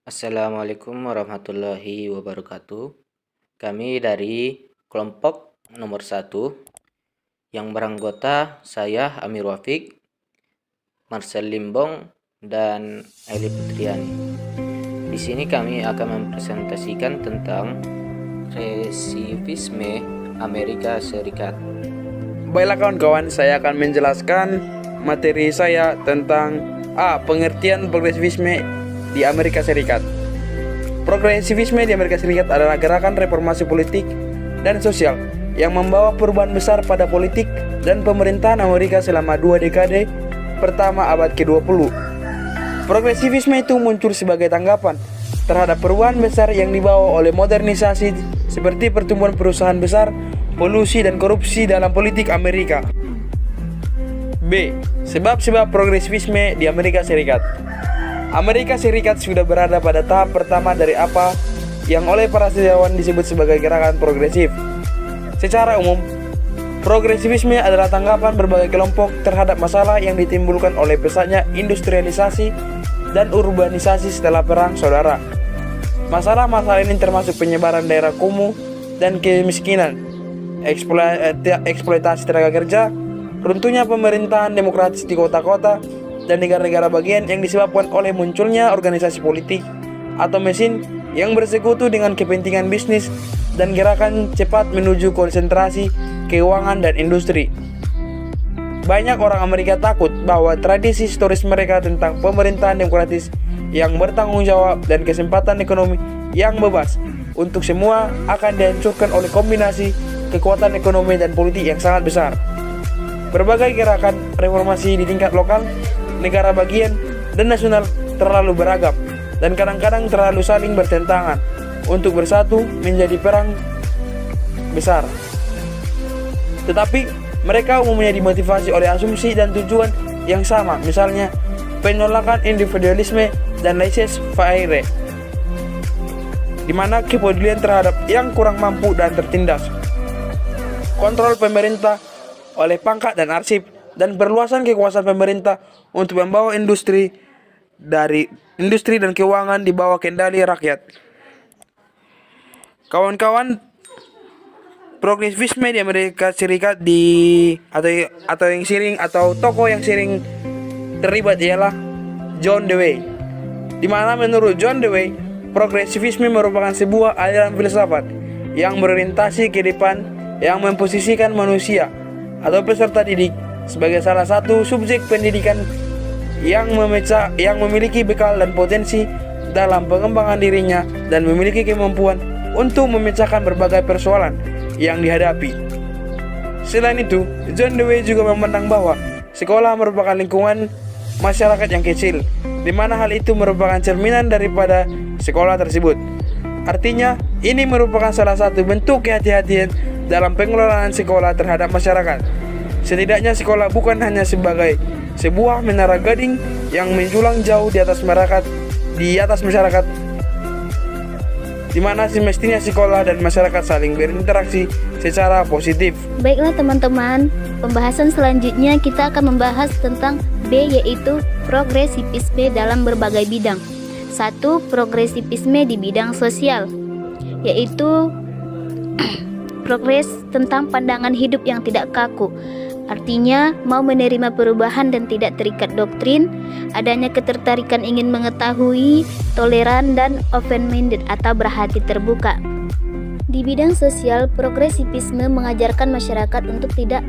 Assalamualaikum warahmatullahi wabarakatuh. Kami dari kelompok nomor 1 yang beranggota saya Amir Wafiq, Marcel Limbong, dan Eli Putriani. Di sini kami akan mempresentasikan tentang resivisme Amerika Serikat. Baiklah kawan-kawan, saya akan menjelaskan materi saya tentang pengertian progresivisme di Amerika Serikat. Progresivisme di Amerika Serikat adalah gerakan reformasi politik dan sosial yang membawa perubahan besar pada politik dan pemerintahan Amerika selama 2 dekade pertama abad ke-20. Progresivisme itu muncul sebagai tanggapan terhadap perubahan besar yang dibawa oleh modernisasi seperti pertumbuhan perusahaan besar, polusi dan korupsi dalam politik Amerika. B. Sebab-sebab progresivisme di Amerika Serikat. Amerika Serikat sudah berada pada tahap pertama dari apa yang oleh para sejarawan disebut sebagai gerakan progresif. Secara umum, progresivisme adalah tanggapan berbagai kelompok terhadap masalah yang ditimbulkan oleh pesatnya industrialisasi dan urbanisasi setelah Perang Saudara. Masalah-masalah ini termasuk penyebaran daerah kumuh dan kemiskinan, eksploitasi tenaga kerja, runtuhnya pemerintahan demokratis di kota-kota dan negara-negara bagian yang disebabkan oleh munculnya organisasi politik atau mesin yang bersekutu dengan kepentingan bisnis dan gerakan cepat menuju konsentrasi keuangan dan industri. Banyak orang Amerika takut bahwa tradisi historis mereka tentang pemerintahan demokratis yang bertanggung jawab dan kesempatan ekonomi yang bebas untuk semua akan dihancurkan oleh kombinasi kekuatan ekonomi dan politik yang sangat besar. Berbagai gerakan reformasi di tingkat lokal, negara bagian, dan nasional terlalu beragam dan kadang-kadang terlalu saling bertentangan untuk bersatu menjadi perang besar. Tetapi mereka umumnya dimotivasi oleh asumsi dan tujuan yang sama, misalnya penolakan individualisme dan laissez-faire, di mana kepedulian terhadap yang kurang mampu dan tertindas, kontrol pemerintah oleh pangkat dan arsip, dan perluasan kekuasaan pemerintah untuk membawa industri dan keuangan di bawah kendali rakyat. Kawan-kawan, progresivisme di Amerika Serikat atau tokoh yang sering terlibat ialah John Dewey. Di mana menurut John Dewey, progresivisme merupakan sebuah aliran filsafat yang berorientasi ke depan yang memposisikan manusia atau peserta didik sebagai salah satu subjek pendidikan yang memiliki bekal dan potensi dalam pengembangan dirinya dan memiliki kemampuan untuk memecahkan berbagai persoalan yang dihadapi. Selain itu, John Dewey juga memandang bahwa sekolah merupakan lingkungan masyarakat yang kecil, di mana hal itu merupakan cerminan daripada sekolah tersebut. Artinya, ini merupakan salah satu bentuk kehati-hatian dalam pengelolaan sekolah terhadap masyarakat. Setidaknya sekolah bukan hanya sebagai sebuah menara gading yang menjulang jauh di atas masyarakat, di mana semestinya sekolah dan masyarakat saling berinteraksi secara positif. Baiklah teman-teman, pembahasan selanjutnya kita akan membahas tentang B, yaitu progresivisme dalam berbagai bidang. 1. Progresivisme di bidang sosial, yaitu progres tentang pandangan hidup yang tidak kaku. Artinya, mau menerima perubahan dan tidak terikat doktrin, adanya ketertarikan ingin mengetahui, toleran, dan open-minded atau berhati terbuka. Di bidang sosial, progresivisme mengajarkan masyarakat untuk tidak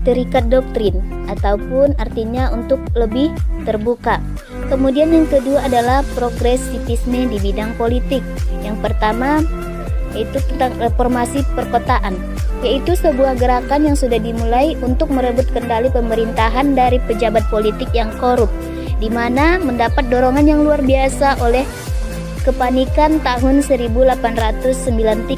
terikat doktrin, ataupun artinya untuk lebih terbuka. Kemudian yang kedua adalah progresivisme di bidang politik. Yang pertama yaitu tentang reformasi perkotaan, yaitu sebuah gerakan yang sudah dimulai untuk merebut kendali pemerintahan dari pejabat politik yang korup, di mana mendapat dorongan yang luar biasa oleh kepanikan tahun 1890.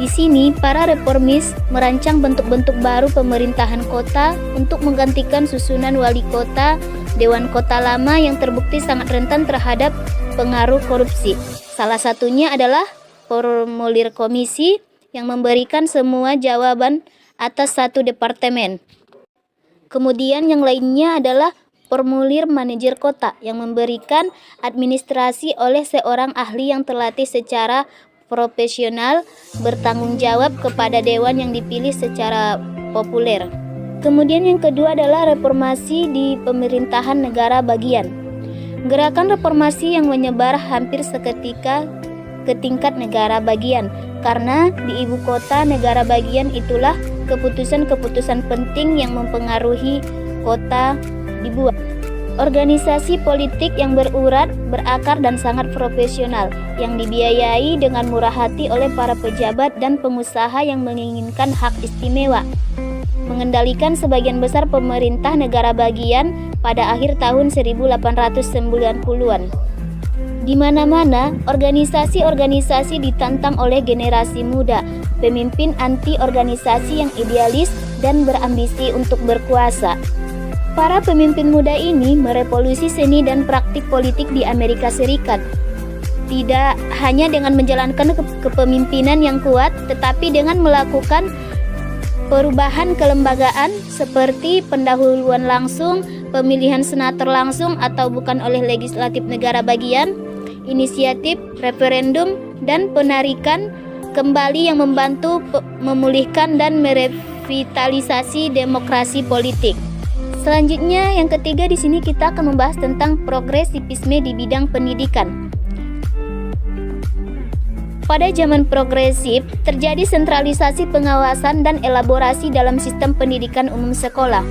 Di sini, para reformis merancang bentuk-bentuk baru pemerintahan kota untuk menggantikan susunan wali kota, dewan kota lama yang terbukti sangat rentan terhadap pengaruh korupsi. Salah satunya adalah formulir komisi yang memberikan semua jawaban atas satu departemen. Kemudian yang lainnya adalah formulir manajer kota yang memberikan administrasi oleh seorang ahli yang terlatih secara profesional bertanggung jawab kepada dewan yang dipilih secara populer. Kemudian yang kedua adalah reformasi di pemerintahan negara bagian. Gerakan reformasi yang menyebar hampir seketika ke tingkat negara bagian, karena di ibu kota negara bagian itulah keputusan-keputusan penting yang mempengaruhi kota dibuat. Organisasi politik yang berurat, berakar dan sangat profesional yang dibiayai dengan murah hati oleh para pejabat dan pengusaha yang menginginkan hak istimewa, mengendalikan sebagian besar pemerintah negara bagian pada akhir tahun 1890-an. Di mana-mana, organisasi-organisasi ditantang oleh generasi muda, pemimpin anti-organisasi yang idealis dan berambisi untuk berkuasa. Para pemimpin muda ini merevolusi seni dan praktik politik di Amerika Serikat. Tidak hanya dengan menjalankan kepemimpinan yang kuat, tetapi dengan melakukan perubahan kelembagaan seperti pendahuluan langsung, pemilihan senator langsung atau bukan oleh legislatif negara bagian, inisiatif, referendum, dan penarikan kembali yang membantu memulihkan dan merevitalisasi demokrasi politik. Selanjutnya, yang ketiga di sini kita akan membahas tentang progresivisme di bidang pendidikan. Pada zaman progresif, terjadi sentralisasi pengawasan dan elaborasi dalam sistem pendidikan umum sekolah.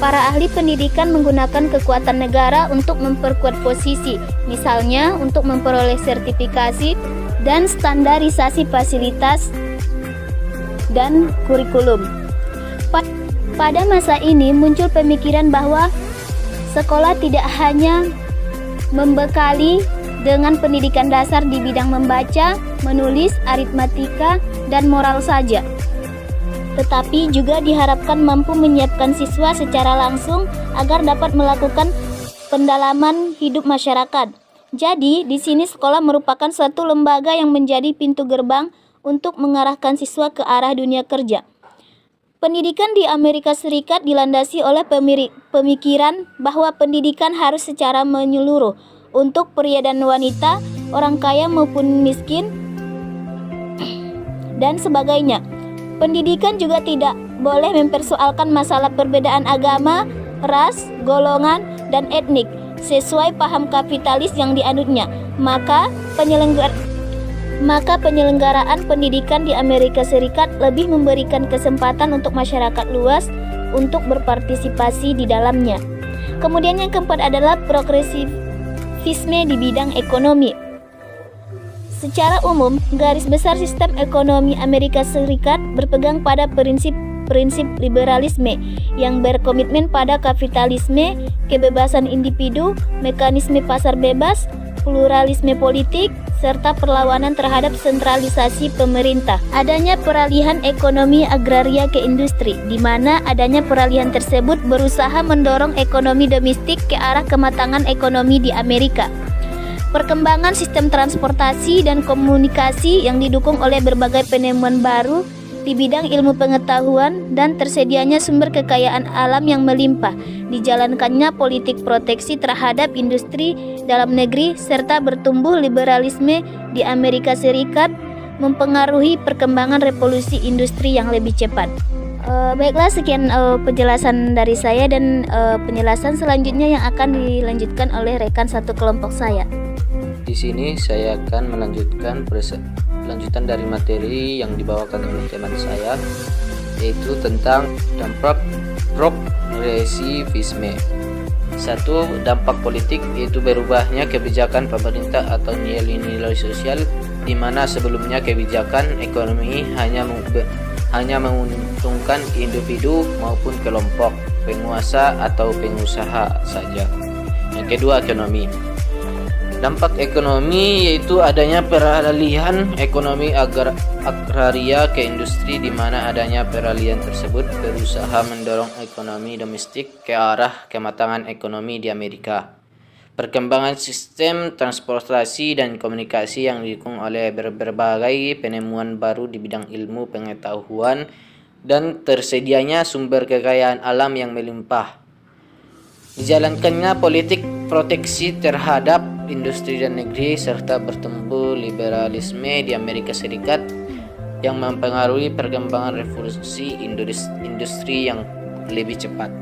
Para ahli pendidikan menggunakan kekuatan negara untuk memperkuat posisi, misalnya untuk memperoleh sertifikasi dan standarisasi fasilitas dan kurikulum. Pada masa ini muncul pemikiran bahwa sekolah tidak hanya membekali dengan pendidikan dasar di bidang membaca, menulis, aritmatika, dan moral saja, tetapi juga diharapkan mampu menyiapkan siswa secara langsung agar dapat melakukan pendalaman hidup masyarakat. Jadi, di sini sekolah merupakan suatu lembaga yang menjadi pintu gerbang untuk mengarahkan siswa ke arah dunia kerja. Pendidikan di Amerika Serikat dilandasi oleh pemikiran bahwa pendidikan harus secara menyeluruh untuk pria dan wanita, orang kaya maupun miskin, dan sebagainya. Pendidikan juga tidak boleh mempersoalkan masalah perbedaan agama, ras, golongan, dan etnik sesuai paham kapitalis yang dianutnya. Maka penyelenggaraan pendidikan di Amerika Serikat lebih memberikan kesempatan untuk masyarakat luas untuk berpartisipasi di dalamnya. Kemudian yang keempat adalah progresivisme di bidang ekonomi. Secara umum, garis besar sistem ekonomi Amerika Serikat berpegang pada prinsip liberalisme yang berkomitmen pada kapitalisme, kebebasan individu, mekanisme pasar bebas, pluralisme politik, serta perlawanan terhadap sentralisasi pemerintah. Adanya peralihan ekonomi agraria ke industri, di mana adanya peralihan tersebut berusaha mendorong ekonomi domestik ke arah kematangan ekonomi di Amerika. Perkembangan sistem transportasi dan komunikasi yang didukung oleh berbagai penemuan baru di bidang ilmu pengetahuan dan tersedianya sumber kekayaan alam yang melimpah, dijalankannya politik proteksi terhadap industri dalam negeri, serta bertumbuh liberalisme di Amerika Serikat mempengaruhi perkembangan revolusi industri yang lebih cepat. Baiklah, sekian penjelasan dari saya, dan penjelasan selanjutnya yang akan dilanjutkan oleh rekan satu kelompok saya. Di sini saya akan melanjutkan lanjutan dari materi yang dibawakan oleh teman saya, yaitu tentang dampak progresivisme. Satu, dampak politik, yaitu berubahnya kebijakan pemerintah atau nilai-nilai sosial, di mana sebelumnya kebijakan ekonomi hanya menguntungkan individu maupun kelompok penguasa atau pengusaha saja. Yang kedua, ekonomi. Dampak ekonomi yaitu adanya peralihan ekonomi agraria ke industri, di mana adanya peralihan tersebut berusaha mendorong ekonomi domestik ke arah kematangan ekonomi di Amerika. Perkembangan sistem transportasi dan komunikasi yang didukung oleh berbagai penemuan baru di bidang ilmu pengetahuan dan tersedianya sumber kekayaan alam yang melimpah. Dijalankannya politik proteksi terhadap industri dan negeri serta bertumbuh liberalisme di Amerika Serikat yang mempengaruhi perkembangan revolusi industri yang lebih cepat.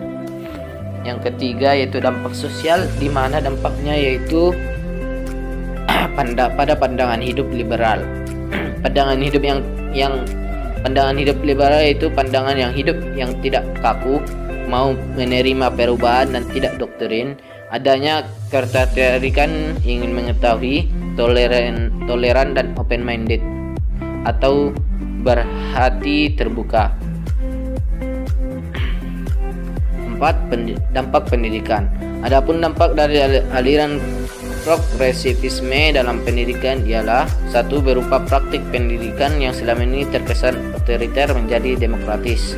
Yang ketiga yaitu dampak sosial, di mana dampaknya yaitu pada pandangan hidup liberal. Pandangan hidup liberal yaitu pandangan yang hidup yang tidak kaku, mau menerima perubahan dan tidak doktrin, adanya ketertarikan ingin mengetahui, toleran dan open minded atau berhati terbuka. 4. Dampak pendidikan. Adapun dampak dari aliran progresivisme dalam pendidikan ialah 1. Berupa praktik pendidikan yang selama ini terkesan otoriter menjadi demokratis.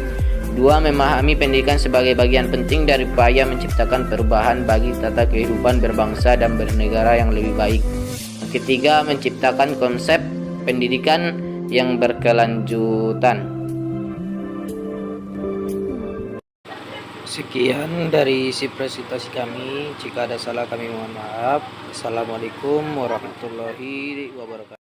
2. Memahami pendidikan sebagai bagian penting dari upaya menciptakan perubahan bagi tata kehidupan berbangsa dan bernegara yang lebih baik. Yang ketiga, menciptakan konsep pendidikan yang berkelanjutan. Sekian dari isi presentasi kami. Jika ada salah kami mohon maaf. Assalamualaikum warahmatullahi wabarakatuh.